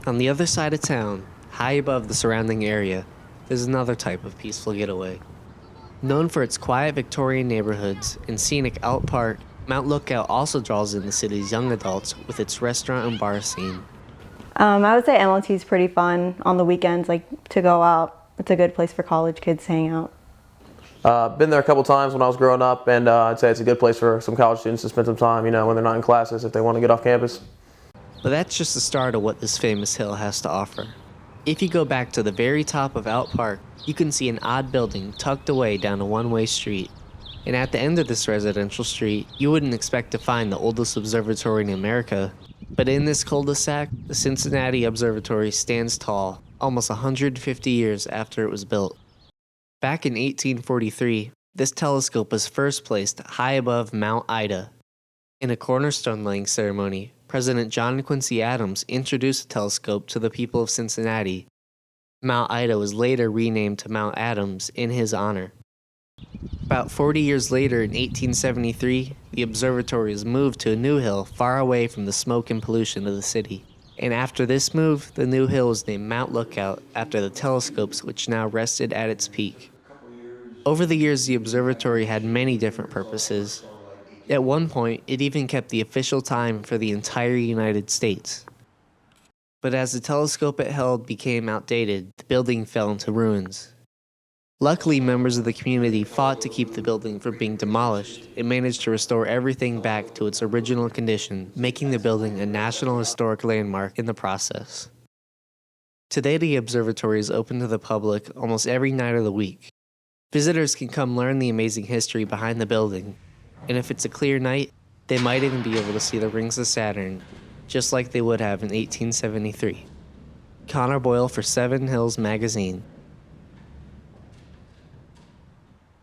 On the other side of town, high above the surrounding area, there's another type of peaceful getaway. Known for its quiet Victorian neighborhoods and scenic Out Park, Mount Lookout also draws in the city's young adults with its restaurant and bar scene. I would say MLT is pretty fun on the weekends, like to go out. It's a good place for college kids to hang out. Been there a couple times when I was growing up, and I'd say it's a good place for some college students to spend some time, when they're not in classes, if they want to get off campus. But that's just the start of what this famous hill has to offer. If you go back to the very top of Out Park, you can see an odd building tucked away down a one-way street. And at the end of this residential street, you wouldn't expect to find the oldest observatory in America. But in this cul-de-sac, the Cincinnati Observatory stands tall, almost 150 years after it was built. Back in 1843, this telescope was first placed high above Mount Ida. In a cornerstone-laying ceremony, President John Quincy Adams introduced the telescope to the people of Cincinnati. Mount Ida was later renamed to Mount Adams in his honor. About 40 years later, in 1873, the observatory was moved to a new hill far away from the smoke and pollution of the city. And after this move, the new hill was named Mount Lookout after the telescopes which now rested at its peak. Over the years, the observatory had many different purposes. At one point, it even kept the official time for the entire United States. But as the telescope it held became outdated, the building fell into ruins. Luckily, members of the community fought to keep the building from being demolished and managed to restore everything back to its original condition, making the building a National Historic Landmark in the process. Today, the observatory is open to the public almost every night of the week. Visitors can come learn the amazing history behind the building, and if it's a clear night, they might even be able to see the rings of Saturn, just like they would have in 1873. Connor Boyle for Seven Hills Magazine.